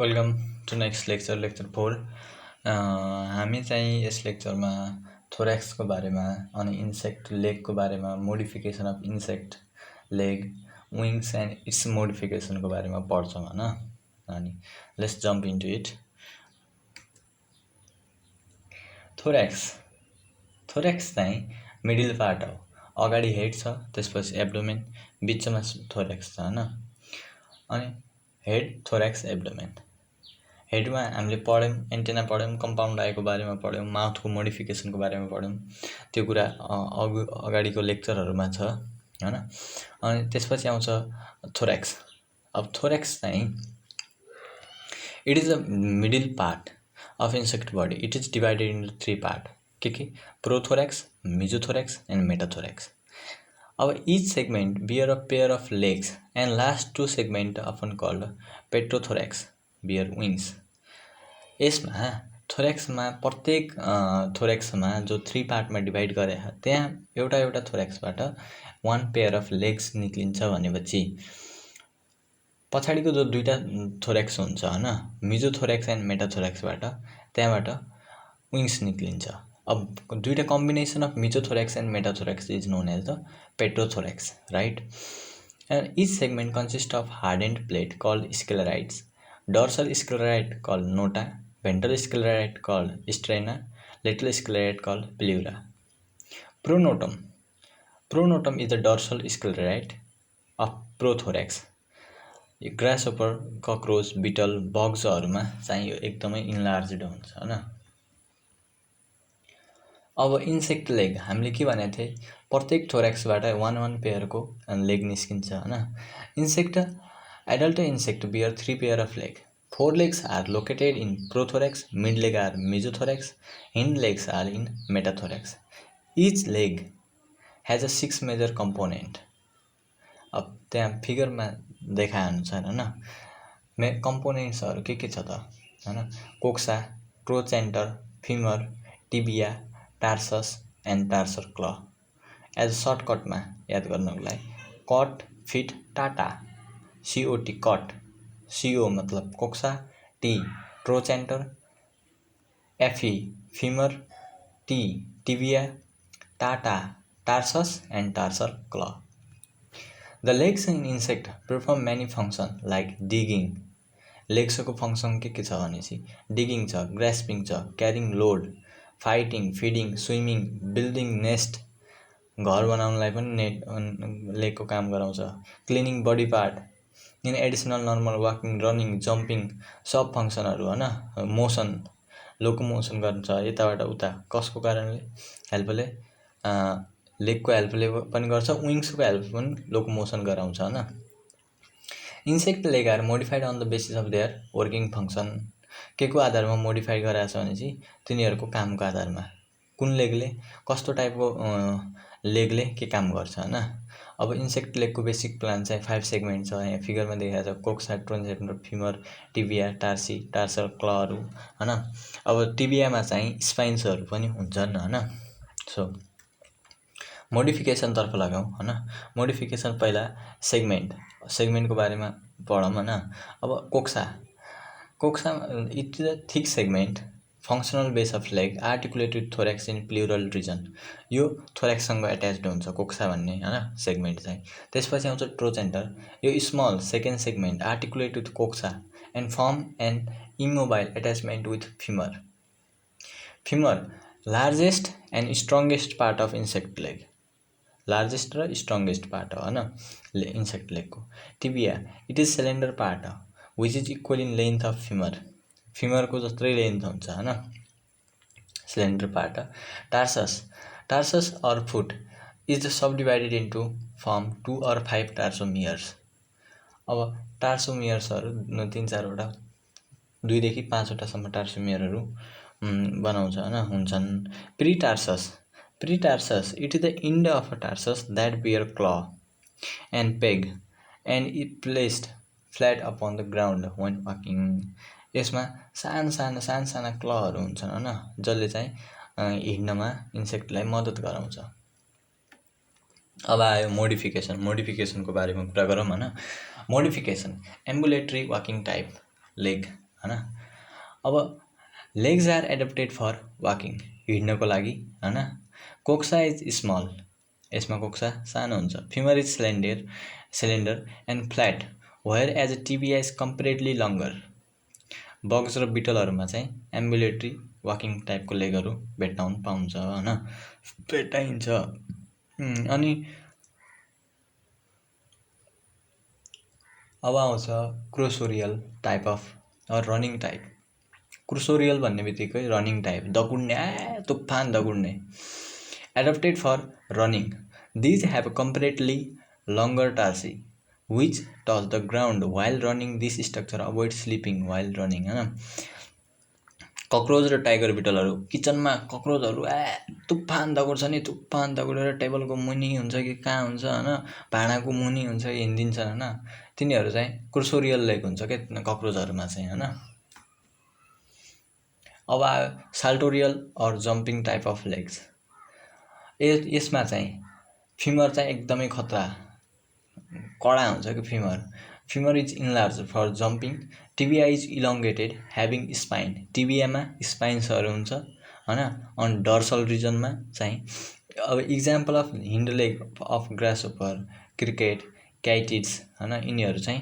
Welcome to next lecture 4। हामी चाहिँ यस लेक्चरमा थोरेक्सको बारेमा अनि इन्सेक्ट लेगको बारेमा, modification of insect leg, wings and its मोडिफिकेसनको बारेमा पढ्छौँ हैन। अनि let's jump into it. Thorax चाहिँ मिडल पार्ट हो। अगाडि हेड छ, त्यसपछि एब्डोमेन, बिचमा थोरेक्स छ हैन। अनि हेड, थोरेक्स, एब्डोमेन। हेडमा हामीले पढ्यौँ, एन्टेना पढ्यौँ, कम्पाउन्ड आएको बारेमा पढ्यौँ, माउथको मोडिफिकेसनको बारेमा पढ्यौँ। त्यो कुरा अगाडिको लेक्चरहरूमा छ हैन। अनि त्यसपछि आउँछ थोरेक्स। अब थोरेक्स चाहिँ it is a middle part of insect body. It is divided into 3 part. के प्रोथोरेक्स, मेजोथोरेक्स एन्ड मेटाथोरेक्स। अब each segment bear a pair of legs and last 2 segment often called petrothorax bear wings. यसमा थोरेक्समा प्रत्येक थोरेक्समा जो 3 पार्टमा divide गरे त्यहाँ एउटा थोरेक्सबाट 1 pair of legs निक्लिन्छ भनेपछि पछाडिको जो दुईटा थोरेक्स हुन्छ हैन, मेजोथोरेक्स एन्ड मेटाथोरेक्सबाट त्यहाँबाट विङ्स निक्लिन्छ। अब दुईटा combination of mesothorax and metathorax is known as the pterothorax, right? And each segment consists of hardened plate called sclerites, dorsal sclerite called nota, ventral sclerite called strena, lateral sclerite called pleura. Pronotum is the dorsal sclerite of prothorax. Grasshopper, cockroach, beetle, बग्सहरूमा चाहिँ यो एकदमै इन्लार्ज्ड हुन्छ हैन। अब insect leg हामीले के भनेको थिए, प्रत्येक थोरेक्सबाट 1 पेयरको लेग निस्किन्छ हैन। Adult insect bear 3 pair of leg. 4 legs are located in prothorax, mid leg are mesothorax, hind legs are in metathorax. Each leg has a 6 major component. अब त्यहाँ फिगरमा देखाएअनुसार हैन, कम्पोनेन्ट्सहरू के छ त हैन? Coxa, trochanter, femur, tibia, tarsus and tarsal claw. As सर्टकटमा याद गर्नको लागि cut, fit, tata, COT cut, CO मतलब coxa, T trochanter, FE femur, T tibia, tata tarsus and tarsal claw. The legs in insect perform many functions like digging. लेग्सको function के छ भनेपछि digging छ, ग्रास्पिङ छ, carrying load, fighting, feeding, swimming, building nest, घर बनाउनलाई पनि लेगको काम गराउँछ, cleaning body part, in additional normal walking, running, jumping, सब फङ्सनहरू हैन। मोसन, लोकोमोसन गर्छ यताबाट उता, कसको कारणले? हेल्पले, लेगको हेल्पले पनि गर्छ, विङ्सको हेल्प पनि लोकोमोसन गराउँछ हैन। Insect leg are modified on the basis of their working function. के को आधारमा मोडिफाई गराएको छ भनेपछि तिनीहरूको कामको आधारमा, कुन लेगले, कस्तो टाइपको लेगले के काम गर्छ हैन। अब इन्सेक्ट लेगको बेसिक प्लान चाहिँ 5 सेगमेन्ट छ, यहाँ फिगरमा देखाएको छ। कोक्सा, ट्रोचेन्टर, फिमर, टिबिया, टार्सी, टार्सर क्लहरू हैन। अब टिबियामा चाहिँ स्पाइन्सहरू पनि हुन्छन् हैन। सो मोडिफिकेसन तर्फ लगाउँ हैन। मोडिफिकेसन पहिला सेगमेन्टको बारेमा पढौँ हैन। अब coxa it is a thick segment, functional base of leg, articulated thorax in pleural region. यो थोरेक्ससँग एट्याच्ड हुन्छ कोक्सा भन्ने हैन सेगमेन्ट चाहिँ। त्यसपछि आउँछ ट्रोचेन्टर, यो small second segment, articulate with coxa and firm and immobile attachment with femur, largest and strongest part of insect leg, largest र स्ट्रङ्गेस्ट पार्ट हो हैन इन्सेक्ट लेगको। Tibia it is cylinder part which is equal in length of फिमरको जत्रै length हुन्छ हैन, cylinder part. Tarsus or foot is subdivided into from 2 or 5 tarsomeres. अब टार्सोमियर्सहरू 3-4वटा, 2 देखि 5वटासम्म टार्सोमियरहरू बनाउँछ हैन, हुन्छन्। Pretarsus, it is the end of a tarsus that bear claw and peg and is placed flat upon the ground when walking. यसमा साना क्लहरू हुन्छन् हैन, जसले चाहिँ हिँड्नमा इन्सेक्टलाई मद्दत गराउँछ। अब आयो मोडिफिकेसनको बारेमा कुरा गरौँ हैन। Modification ambulatory walking type leg हैन। अब legs are adapted for walking, हिँड्नको लागि हैन। कोक्सा इज स्मल, यसमा कोक्सा सानो हुन्छ। Femur is cylinder and flat whereas tibia is comparatively longer. Bugs र बिटलहरूमा चाहिँ एम्बुलेटरी वाकिङ टाइपको लेगहरू भेट्टाउन पाउँछ हैन, भेट्टाइन्छ। अनि अब आउँछ cursorial type of running type. Cursorial भन्ने बित्तिकै रनिङ टाइप, दगुड्ने, तुफान दगुड्ने। Adapted for running, these have comparatively longer tarsi which touch the ground while running. This structure avoid slipping while running हैन। कक्रोच र टाइगर बिटलहरू, किचनमा कक्रोचहरू तुफान दगुड्छ नि, तुफान दगुडेर टेबलको मुनि हुन्छ कि कहाँ हुन्छ हैन, भाँडाको मुनि हुन्छ कि हिँडिदिन्छन् हैन। तिनीहरू चाहिँ क्रुसोरियल लेग हुन्छ क्या कक्रोचहरूमा चाहिँ हैन। अब आयो saltorial or jumping type of legs. यसमा चाहिँ फिमर चाहिँ एकदमै खतरा कडा हुन्छ कि femur. Femur is enlarge for jumping. Tibia is elongated having spine, टिबियामा स्पाइन्सहरू हुन्छ हैन। अनि डर्सल रिजनमा चाहिँ अब example of hind leg of grasshopper, cricket, katydids हैन, यिनीहरू चाहिँ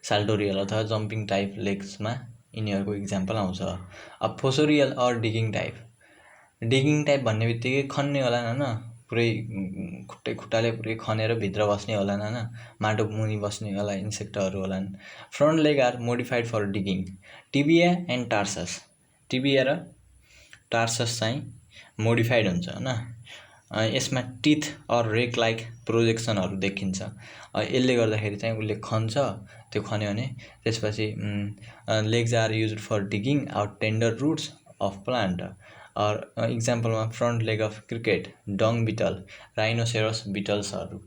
साल्टोरियल अथवा जम्पिङ टाइप लेग्समा यिनीहरूको इक्जाम्पल आउँछ। अब fossorial or digging type. Digging type भन्ने बित्तिकै खन्ने होलान् हैन, पुरै खुट्टाले पुरै खनेर भित्र बस्ने होलान् हैन, माटो मुनि बस्ने होला इन्सेक्टहरू होलान्। Front leg are modified for digging. Tibia and tarsus, tibia र टार्सस चाहिँ मोडिफाइड हुन्छ हैन। यसमा टिथ अर रेक लाइक प्रोजेक्सनहरू देखिन्छ। यसले गर्दाखेरि चाहिँ उसले खन्छ, त्यो खन्यो भने त्यसपछि legs are used for digging out tender roots of plant. इक्जाम्पलमा front leg of cricket, dung beetle, rhinoceros बिटल्सहरू,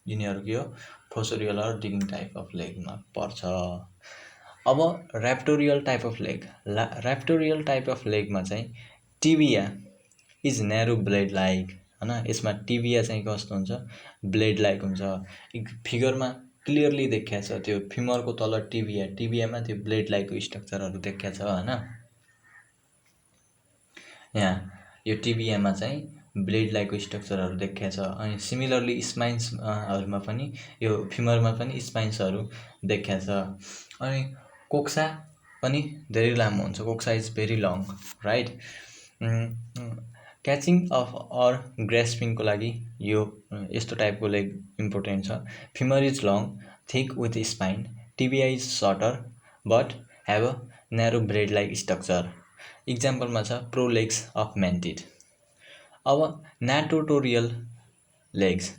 यिनीहरू के हो fossorial or digging type of लेगमा पर्छ। अब raptorial type of leg. Raptorial type of लेगमा चाहिँ tibia is narrow blade like हैन। यसमा टिबिया चाहिँ कस्तो हुन्छ, ब्लेड लाइक हुन्छ। फिगरमा क्लियरली देखिया छ त्यो फिमरको तल टिबिया, टिबियामा त्यो ब्लेड लाइकको स्ट्रक्चरहरू देखिया छ हैन। यहाँ यो टिबियामा चाहिँ ब्लेड लाइकको स्ट्रक्चरहरू देखिया छ। अनि सिमिलरली स्पाइन्सहरूमा पनि, यो फिमरमा पनि स्पाइन्सहरू देखिया छ। अनि कोक्सा पनि धेरै लामो हुन्छ, coxa is very long right. Catching of or ग्रास्पिङको लागि यो यस्तो टाइपको लेग इम्पोर्टेन्ट छ। Femur is long thick with spine, tibia is shorter but have a narrow blade like structure. इक्जाम्पलमा छ प्रोलेग्स अफ म्यान्टिड। अब नाटोटोरियल लेग्स,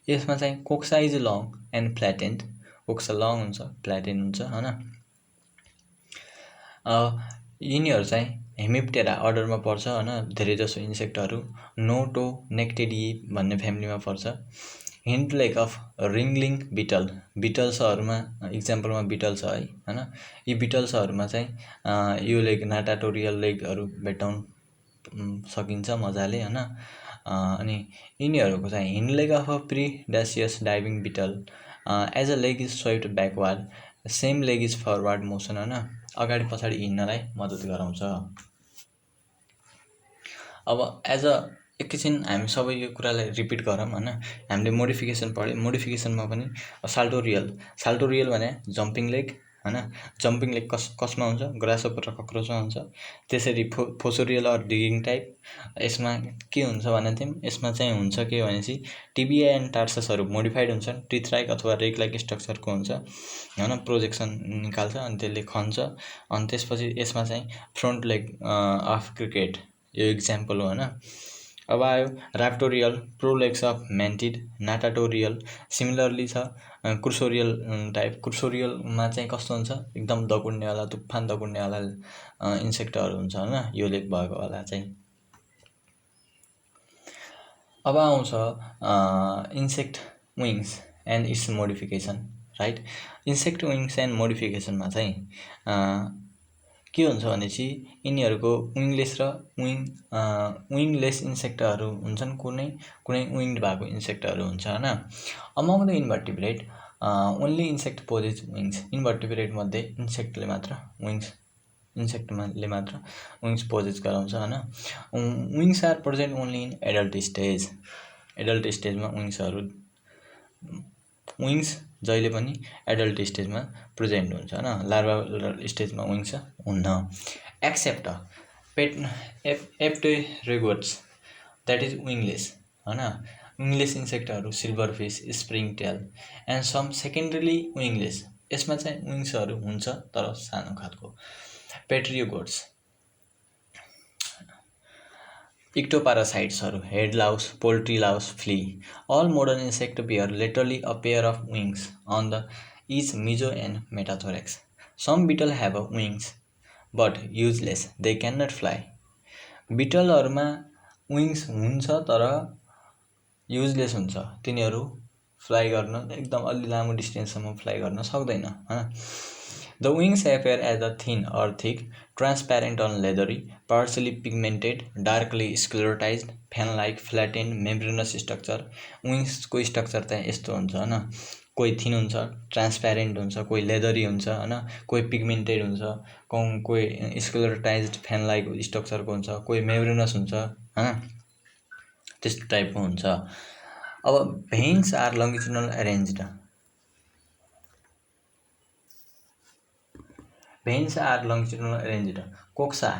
यसमा चाहिँ coxa is long and flattened, coxa long हुन्छ फ्ल्याटेन्ड हुन्छ हैन। यिनीहरू चाहिँ हेमिप्टेरा अर्डरमा पर्छ हैन, धेरै जसो इन्सेक्टहरू नोटोनेक्टेडी भन्ने फ्यामिलीमा पर्छ। हिन्ड लेग अफ रिङ्लिङ बिटल, बिटल्सहरूमा इक्जाम्पलमा बिटल्स है हैन। यी बिटल्सहरूमा चाहिँ यो लेग नाटाटोरियल लेगहरू भेट्टाउन सकिन्छ मजाले हैन। अनि यिनीहरूको चाहिँ hind leg of a predacious diving beetle as a leg is swept backward, same leg is forward motion हैन, अगाडि पछाडि हिँड्नलाई मद्दत गराउँछ। अब एज अ एकैछिन हामी सबै यो कुरालाई रिपिट गरौँ हैन। हामीले मोडिफिकेसन पढ्यौँ, मोडिफिकेसनमा पनि साल्टोरियल भने जम्पिङ लेग हैन। जम्पिङ लेग कसमा हुन्छ, ग्रासहोपर र कक्रोचमा हुन्छ। त्यसरी फोसोरियल अर डिगिङ टाइप, यसमा के हुन्छ भने थियौँ, यसमा चाहिँ हुन्छ के भनेपछि टिबिया एन्ड टार्ससहरू मोडिफाइड हुन्छन्, टिथ लाइक अथवा रेक लाइक स्ट्रक्चरको हुन्छ हैन, प्रोजेक्सन निकाल्छ अनि त्यसले खन्छ। अनि त्यसपछि यसमा चाहिँ फ्रन्ट लेग अफ क्रिकेट यो इक्जाम्पल हो हैन। अब आयो ऱ्याप्टोरियल, प्रोलेग्स अफ म्यान्टिड, नाटाटोरियल, सिमिलरली छ क्रुसोरियल टाइप। क्रुसोरियलमा चाहिँ कस्तो हुन्छ, एकदम दगुड्नेवाला, तुफान दगुड्नेवाला इन्सेक्टहरू हुन्छ हैन, यो लेग भएकोवाला चाहिँ। अब आउँछ insect wings and its modification right. Insect wings and मोडिफिकेसनमा चाहिँ के हुन्छ भनेपछि यिनीहरूको विङलेस र विङलेस इन्सेक्टहरू हुन्छन्, कुनै विङ्ड भएको इन्सेक्टहरू हुन्छ हैन। Among the invertebrate only insect possess wings invertebrate मध्ये इन्सेक्टले मात्र विङ्स पोजेज गराउँछ होइन। Wings are present only in adult स्टेजमा विङ्स जहिले पनि एडल्ट स्टेजमा प्रेजेन्ट हुन्छ होइन, लार्भा स्टेजमा विङ्स हुन्न। Except apterygotes that is wingless होइन, विङलेस इन्सेक्टहरू silver fish, spring tail and some secondary wingless, यसमा चाहिँ विङ्सहरू हुन्छ तर सानो खालको। पेट्रियोगोट्स इक्टोपारासाइट्सहरू head louse, poultry louse, flea, all modern insect bear laterally a pair of wings on the each meso and metathorax. Some beetle have a wings but useless, they can not fly. बिटलहरूमा wings हुन्छ तर useless हुन्छ, तिनीहरू fly गर्न एकदम अलि लामो डिस्टेन्ससम्म fly गर्न सक्दैन होइन। The wings appear as a thin or thick, transparent on leathery, partly pigmented, darkly sclerotized, fan like flattened membranous structure. विङ्सको स्ट्रक्चर चाहिँ यस्तो हुन्छ होइन, कोही थिन हुन्छ, ट्रान्सप्यारेन्ट हुन्छ, कोही लेदरी हुन्छ होइन, कोही पिगमेन्टेड हुन्छ, कोही स्क्लेरोटाइज्ड फ्यान लाइक स्ट्रक्चरको हुन्छ, कोही मेम्ब्रेनस हुन्छ होइन, त्यस्तो टाइपको हुन्छ। अब veins are longitudinal arranged. Veins are longitudinal arranged. Costa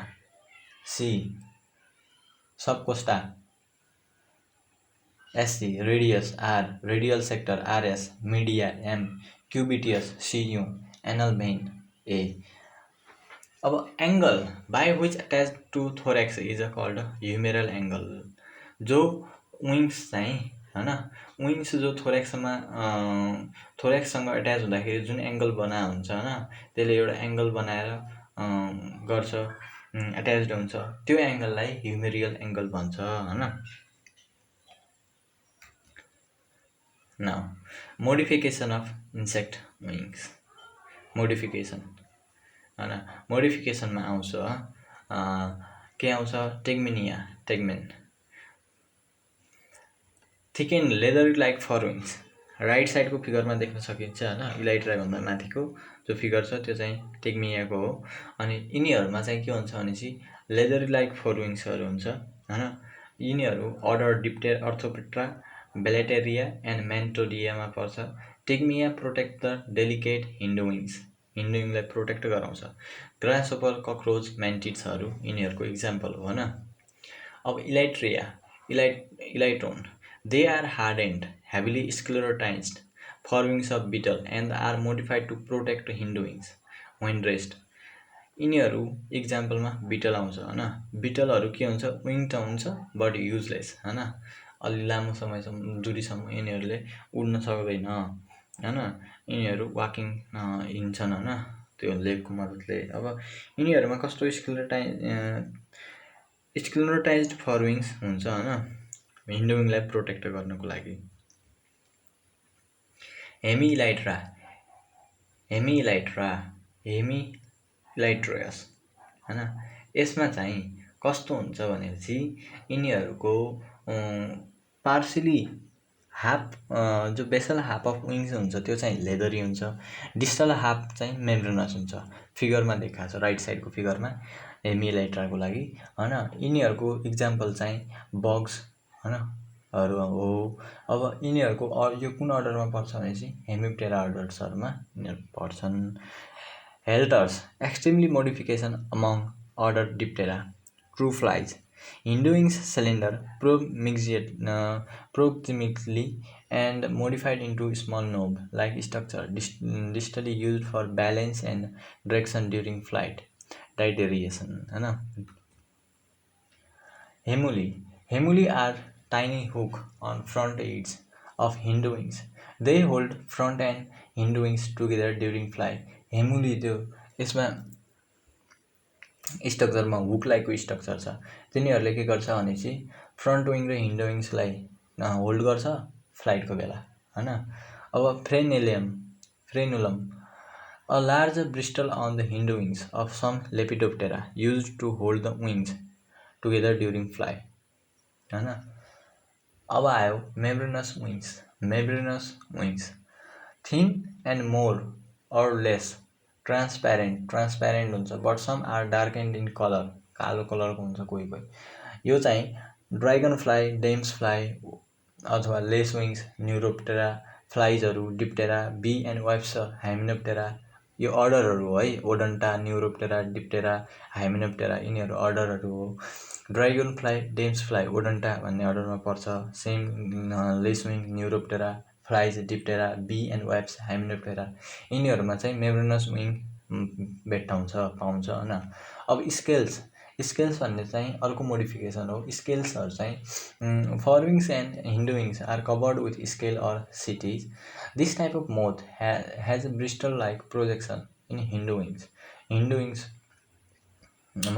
C, subcosta SC, radius R, radial sector RS, media M, cubitus CU, anal vein A. अब angle by which attach to thorax is a called humeral angle. जो wings चाहिँ होइन, wings जो थोरेक्ससँग attach हुँदाखेरि जुन angle बना हुन्छ होइन, त्यसले एउटा एङ्गल बनाएर गर्छ, एट्याच्ड हुन्छ, त्यो एङ्गललाई ह्युमेरियल एङ्गल भन्छ होइन। Now modification of insect wings, modification होइन, मोडिफिकेसनमा आउँछ के आउँछ, tegmen, thicken leather like fore wings. Right साइडको फिगरमा देख्न सकिन्छ होइन, इलाइट्राभन्दा माथिको जो फिगर छ त्यो चाहिँ टेग्मियाको हो। अनि यिनीहरूमा चाहिँ के हुन्छ भनेपछि लेदर लाइक फर विङ्सहरू हुन्छ होइन। यिनीहरू अर्डर अर्थोपेट्रा, बेलेटेरिया एन्ड म्यान्टोडियामा पर्छ। टेग्मिया प्रोटेक्ट द डेलिकेट हिन्डुविङ्स, हिन्डुविङलाई प्रोटेक्ट गराउँछ। ग्रासहोपर, कक्रोच, म्यान्टिड्सहरू यिनीहरूको इक्जाम्पल हो होइन। अब इलाइट्रोन, they are hardened, heavily sclerotized forewings of beetle and are modified to protect hindwings when rest। यिनीहरू इक्जाम्पलमा बिटल आउँछ होइन। बिटलहरू के हुन्छ, विङ त हुन्छ बट युजलेस होइन, अलि लामो समयसम्म दुरीसम्म यिनीहरूले उड्न सक्दैन होइन, यिनीहरू वाकिङ हिँड्छन् होइन त्यो लेगको मद्दतले। अब यिनीहरूमा कस्तो स्क्लेरोटाइज्ड फरविङ्स हुन्छ होइन, हिन्डुविङलाई प्रोटेक्ट गर्नको लागि। हेमिइलाइट्रस होइन, यसमा चाहिँ कस्तो हुन्छ भनेपछि यिनीहरूको पार्सली हाफ जो बेसल हाफ अफ विङ्स हुन्छ त्यो चाहिँ लेदरी हुन्छ, डिस्टल हाफ चाहिँ मेम्ब्रेनस हुन्छ। फिगरमा देखाएको छ, राइट साइडको फिगरमा हेमिइलाइट्राको लागि होइन। यिनीहरूको इक्जाम्पल चाहिँ बग्स होइन हरू हो। अब यिनीहरूको यो कुन अर्डरमा पर्छ भनेपछि हेमिप्टेरा अर्डर्सहरूमा यिनीहरू पर्छन्। Halteres, extremely modification among order Diptera, true flies, hindwings cylinder, proximally and modified into small knob-like structure distally used for balance and direction during flight, dilatation होइन। Hemuli are tiny hook on front ends of hindwings. They hold front and hindwings together during flight. हेमुली त्यो यसमा स्ट्रक्चरमा hook लाइकको structure छ, तिनीहरूले के गर्छ भनेपछि front wing र हिन्ड विङ्सलाई होल्ड गर्छ फ्लाइटको बेला होइन। अब frenulum, a large bristle on the hind wings of some Lepidoptera use to hold the wings together during flight होइन। अब आयो membranous wings. Thin and more or less transparent हुन्छ, but some are dark and in colour, कालो कलरको हुन्छ कोही कोही। यो चाहिँ ड्राइगन फ्लाई, डेम्स फ्लाई अथवा लेस विङ्स न्युरोप्टेरा, फ्लाइजहरू Diptera, bee and wasps Hymenoptera, यो अर्डरहरू हो है। ओडन्टा, न्युरोप्टेरा, डिप्टेरा, हाइमेनोप्टेरा यिनीहरू अर्डरहरू हो। Dragonfly, damselfly Odonata भन्ने अर्डरमा पर्छ। Same lacewing, Neuroptera, flies Diptera, bee and wasps Hymenoptera यिनीहरूमा चाहिँ मेम्ब्रेनस विङ भेट्टाउँछ पाउँछ होइन। अब स्केल्स भन्ने चाहिँ अर्को मोडिफिकेसन हो। स्केल्सहरू चाहिँ forewings and hindwings are covered with scale or setae. This type of moth has a bristle like projection in हिन्डविङ्समा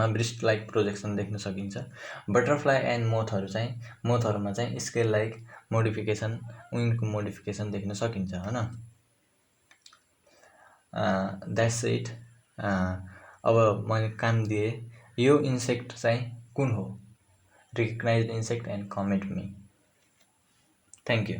ब्रिस्ट लाइक प्रोजेक्सन देख्न सकिन्छ। बटरफ्लाई एन्ड मोथहरूमा चाहिँ स्केल लाइक मोडिफिकेसन, विङको मोडिफिकेसन देख्न सकिन्छ होइन। That's it. अब मैले काम दिएँ, यो इन्सेक्ट चाहिँ कुन हो? Recognize insect and comment me. Thank you.